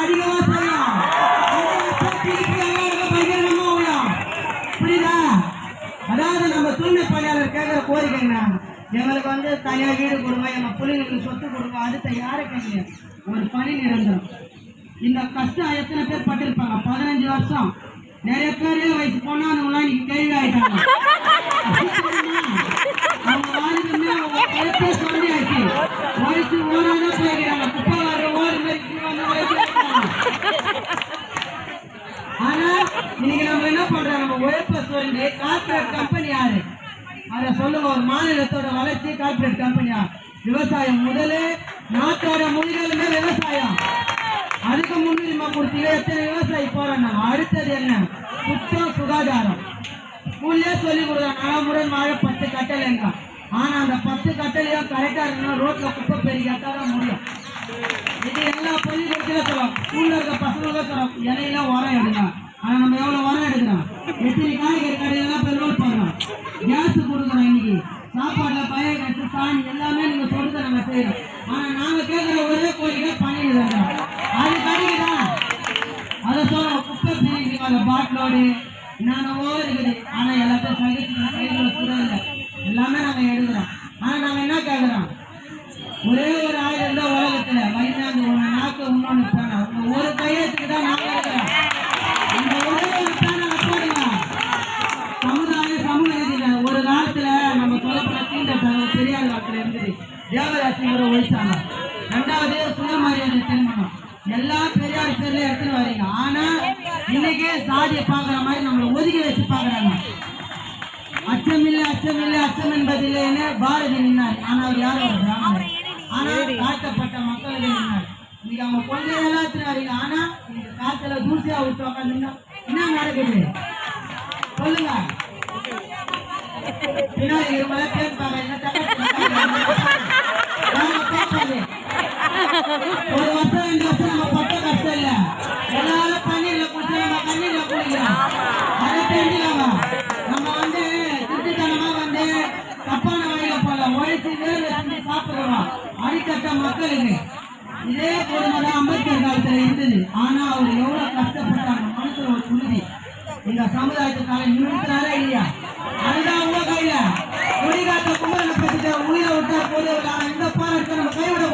அதிகமா செய்யும். புரியுதா? அதாவது நம்ம தூய்மை பணியாளர் கேட்கிற கோரிக்கை என்ன, எங்களுக்கு வந்து தனியா வீடு கொடுங்க, எங்க பிள்ளைங்களுக்கு சொத்து கொடுங்க. அடுத்த யாரை கேட்கல, ஒரு பணி நிரந்தரம். இந்த கஷ்டம் எத்தனை பேர் பட்டிருப்பாங்க? 15 வருஷம். நிறைய பேர் வயசு போனாங்களாம் இன்னைக்கு கேள்வி ஆயிட்டாங்க. அவங்க வாழ்க்கையுமே அவங்க வயசே சொல்லி ஆச்சு. வயசு ஓராதான் போய்க்கிறாங்க. குப்பை வர்ற ஓடு மாதிரி ஆனா இன்னைக்கு நம்ம என்ன பண்றோம், நம்ம உழைப்ப சொல்லி கார்பரேட் கம்பெனி யாரு அதை சொல்லுங்க. ஒரு மாநிலத்தோட வளர்ச்சி கார்பரேட் கம்பெனியா? விவசாயம் முதலே நாட்டோட மொழிகளுமே விவசாயம். அதுக்கு முன்னுரிமை கொடுத்தீங்க. எத்தனை விவசாயி போறாங்க. அடுத்தது என்ன? சுத்தம் சுகாதாரம். ஸ்கூல்லே சொல்லி கொடுக்குறாங்க, நலமுடன் வாழ 10 கட்டளைங்க. ஆனா அந்த 10 கட்டளையும் கரெக்டா இருக்கணும். ரோட்ல குப்பை பெருக்காதான் முடியும். இது எல்லா பள்ளிக்கூடத்துல சொல்லும், ஸ்கூல்ல இருக்க பசங்க சொல்லும், இலையெல்லாம் உரம் எடுங்க. ஆனா நம்ம எவ்வளவு உரம் எடுக்கிறோம்? எத்தனை காய்கறி கடையெல்லாம் பெட்ரோல் போடுறோம், கேஸ் கொடுக்குறோம். இன்னைக்கு சாப்பாடுல பயிர் கட்டு சாணி எல்லாமே நீங்க சொல்றதை நாங்க செய்யறோம். ஆனா நாங்க கேட்கிற ஒரே கோரிக்கை பணியில் இருக்கிறோம். அது கிடைக்குதான் அதை சொல்லணும். குப்பை பிரிக்கிறீங்க பாட்டிலோடு என்னென்னவோ இருக்குது. ஆனா எல்லாத்தையும் சகிச்சு கைகளை கூட இல்லை, எல்லாமே நாங்க எடுக்கிறோம். ஆனா நாங்க என்ன கேட்கிறோம், ஒரே ஒரு ஆள் இருந்தா உலகத்துல வயசாங்க ஒண்ணு நாக்கு இன்னொன்னு பேனா, உங்க ஒரு கையெழுத்துக்கு தான் நாங்க இருக்கிறோம். இந்த ஒரே ஒரு பேனை போடுங்க. சமூக நீதியில ஒரு காலத்துல நம்ம சொல்லப்பட தீண்டத்தாங்க பெரியார் காலத்துல இருந்தது. தேவராசிங்கிற ஒழிச்சாங்க. 2வது சுயமரியாதை திருமணம். எல்லாம் பெரியார் பேர்ல எடுத்துன்னு வரீங்க. ஆனா இன்னைக்கு சாதியை பாக்குற மாதிரி நம்மளை ஒதுக்கி வச்சு பாக்குறாங்க. அச்சமில்லை அச்சமில்லை அச்சம் என்பதில்லைன்னு பாரதி நின்னார். ஆனா அவர் யாரும் பிராமணர். ஆனா காட்டப்பட்ட மக்களுக்கு நின்னார். இன்னைக்கு அவங்க கொள்கையெல்லாம் எடுத்துன்னு வரீங்க. ஆனா இந்த காத்துல தூசியா விட்டு உட்காந்துன்னா என்ன நடக்குது சொல்லுங்க. பின்னாடி இவங்க கேட்பாங்க, என்ன ஒரு வருஷம் 2 வருஷம் நம்ம பட்ட கஷ்டம் இல்ல. எல்லாரும் தண்ணீர்ல குடிச்சு நம்ம தண்ணீர்ல குடிக்கிறோம். அதை தெரிஞ்சுக்காங்க. நம்ம வந்து திருட்டுத்தனமா வந்து தப்பான வழியில போல உழைச்சி வேலை செஞ்சு சாப்பிடுறோம். அடித்தட்ட மக்களுக்கு இதே கொடுமை தான் அம்பேத்கர் காலத்துல இருந்தது. ஆனா அவர் எவ்வளவு கஷ்டப்பட்டாங்க. மனசுல ஒரு உறுதி இந்த சமுதாயத்துக்காக நிறுத்தினாரே இல்லையா? அதுதான் உங்க கையில. குடிகாத்த குமரனை பத்தி உயிரை விட்டா போது இந்த போராட்டத்தை நம்ம கைவிட